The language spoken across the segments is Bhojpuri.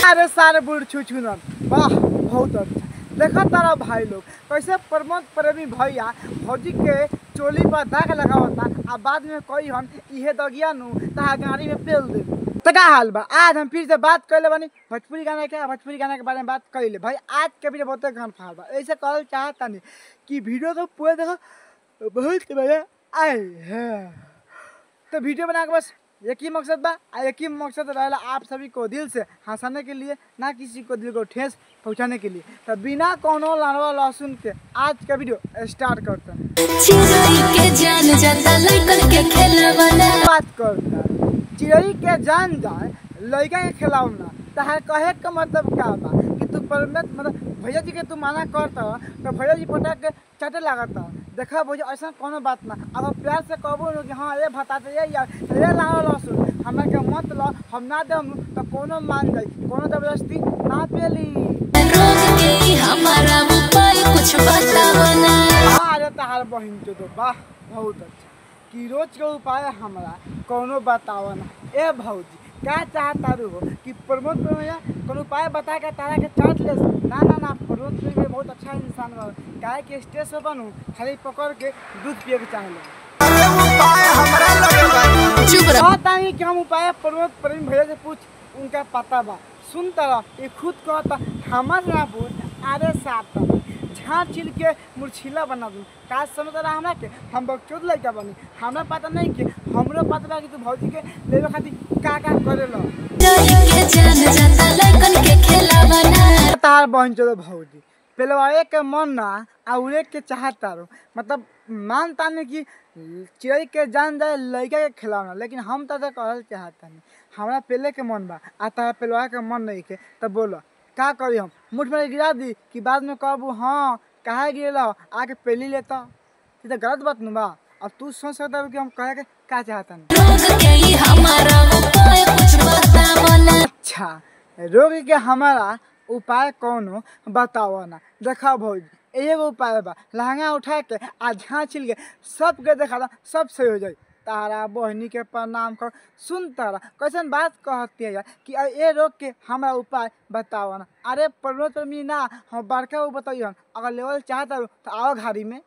अरे सारे बुढ़ छुछुनर वाह बहुत अच्छा। देखा तारा भाई लोग कैसे प्रमोद प्रेमी भैया भौजी के चोली पर दाग लगावता आ बाद में कोई हम इहे दगिया नु तहा गाड़ी में पेल दे। तो का हाल बा, आज हम फिर से बात कर ले बानी भोजपुरी गाना के बारे में बात कर ले भाई। आज के वीडियो बहुत गन फाड़ बा, ऐसे कहल चाहता नहीं कि वीडियो को पूरा देखो बहुत मजा आए है। तो वीडियो बना के बस एक ही मकसद बा, एक ही मकसद रहेला आप सभी को दिल से हंसाने के लिए, ना किसी को दिल को ठेस पहुंचाने के लिए। तो बिना कोनो लानवा लहसुन के आज का वीडियो स्टार्ट करते हैं। बात करता चिड़ै के जान जाए लड़का के खिलावना तहार कहे का मतलब का बा कि तू परमेत मतलब भैया जी के तू माना करता तो भैया जी पटा के चटे लागता। देखा भैया ऐसा कोनो बात ना, अगर प्यार से कहबो कि हाँ ये बताते ये यार ये लाओ लहसुन हमरा के मत लो हम ना दे तो कोनो मान जाई, कोनो जबरदस्ती ना पेली। हमारा उपाय कुछ बताओ ना। अरे तहार बहिन तो वाह बहुत अच्छा कि रोज के उपाय हमरा कोनो बताओ ना। ए भौजी क्या चाहता हो कि प्रमोद प्रेमिया कोनो उपाय बता के तारा के चाट ले? ना ना ना, प्रमोद प्रेमिया बहुत अच्छा इंसान बा, काहे के स्टेज पे बनू खाली पकड़ के दूध पिए के चाहेला। अरे उपाय हमरा लगे बा चुप रह। पता नहीं कि हम उपाय प्रमोद प्रेमी भैया से पूछ, उनका पता बा। सुन तारा ये खुद कहता हमर ना पूछ, अरे साथ झाड़ छिल के मुरछिला बना दूँ का समझ रहा हमरा के हम बकचोद लड़का बनी। हमरा पता नहीं कि हमरो पता बा कि तू भौजी के लेवे खातिर का करे लो। तार बहन चलो भौजी पेलवाए के मन ना उड़े के चाहता रो, मतलब मानता नहीं कि चिड़ै के जान जाए लड़का के खिलावना, लेकिन हम तो कहल चाहता नहीं हमरा पेले के मन बा आ तारा पेलवाए के मन नहीं के। तब बोलो का करी, हम मुठ में गिरा दी कि बाद में कहबू हाँ कहे गिरल आके पेली लेता, तो गलत बात न बा। अब तू सोच सकता कि हम कहे के का चाहता नहीं। अच्छा रोग के हमारा उपाय कौनो बताओ ना। देखा भौजी एगो उपाय बा, लहंगा उठा के आ झाँ छिल के सबके देखा था सब सही हो जाए। तारा बहनी के प्रणाम कर। सुन तारा कैसन बात कहती है यार कि ये रोग के हमारा उपाय बताओ ना। अरे प्रमोद प्रेमी ना हम बड़का वो बताइए, अगर लेवल चाहता हो तो आओ घाड़ी में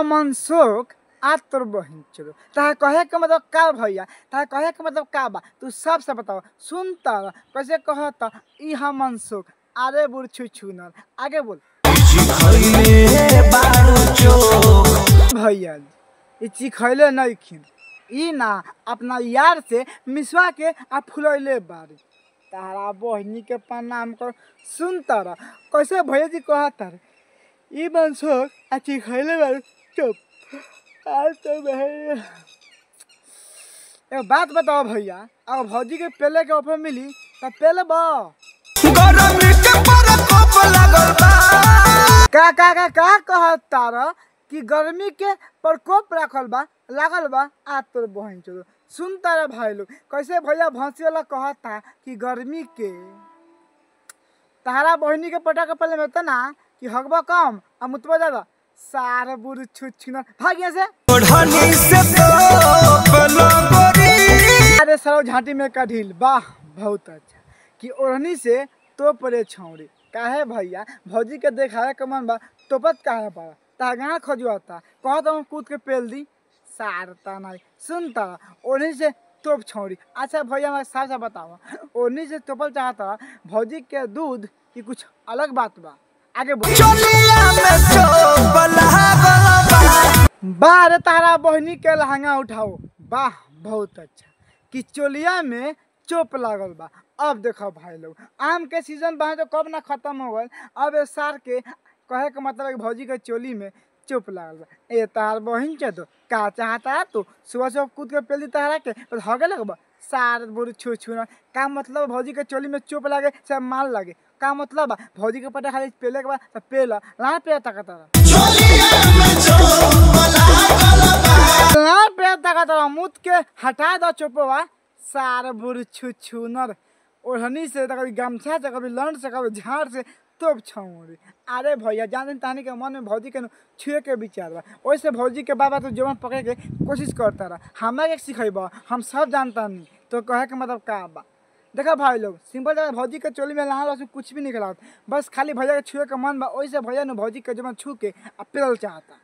मनसोख आ तोर बहन चलो। ताहा कहे के मतलब का भैया, ताहा कहे के मतलब का बा तू सब से बताओ। सुन तारा कैसे कहता इहा मनसोख। अरे बुढ़ छुछुनर आगे बोल। भैया ये चिखैले नहीं खिन ई ना अपना यार से मिसवा के आ फुलैले बारी। तारा बहनी के प्रणाम कर। सुन तारा कैसे भैया जी कहता ई मनसोख आ चिखैले बारी। चुप आज तो एक बात बताओ भैया, अगर भौजी के पेले के ऑफर मिली तो पेले बा का कहता रहा कि गर्मी के प्रकोप लागल बा आ तोर बहन चलो। सुन तारा भाई लोग कैसे भैया भौसी वाला कहता कि गर्मी के तारा बहनी के पटा के पहले में तो ना कि हगबा कम आ मुतबा ज्यादा। सारे बुढ़ छुछुनर भाग यहाँ से। अरे सरो झांटी में का ढील वाह बहुत अच्छा कि ओढ़नी से तो परे छौड़ी। काहे भैया भौजी के देखावे के मन बा तोपत काहे पारा तागा खजुआता कहता हूँ कूद के पेल दी सारता नहीं। सुनता ओढ़नी से तोप छौड़ी। अच्छा भैया मैं साफ साफ बताओ ओढ़नी से तोपल चाहता भौजी के दूध की कुछ अलग बात बा। आगे बार तारा बहनी के लहंगा उठाओ वाह बहुत अच्छा कि चोलिया में चोप लागल बा। अब देखो भाई लोग आम के सीजन बा तो कब ना खत्म हो गए। अब ये सार के कहे का मतलब भौजी के चोली में चोप लागल बा। ए तार बहन चे तो का चाहता है तू सुबह सुबह कूद के पेल दी तारा के तो हगे लगबा सार बुढ़ छुछुनर। का मतलब भौजी के चोली में चोप लागे चाहे माल लागे का मतलब भौजी के पटा खाली पेले के बाद तो पेला ला पे ताकता मुत के हटा दो चोपवा। सार बुढ़ छुछुनर ओढ़नी से तो कभी गमछा से कभी लंड से कभी झाड़ से तो छौरी अरे भैया जान तानी के मन में भौजी के छुए के विचार बा ओइसे भौजी के बाबा तो जवन पकड़े के कोशिश करता रहा हमरा के सिखेबा हम सब जानता नहीं तो कहे के मतलब का बा। देखा भाई लोग सिंपल जगह भौजी के चोली में नहा लो कुछ भी निकला बस खाली भैया के छुए के मन बा ओइसे भैया ने भौजी के जवन छू के आ पेरल चाहता।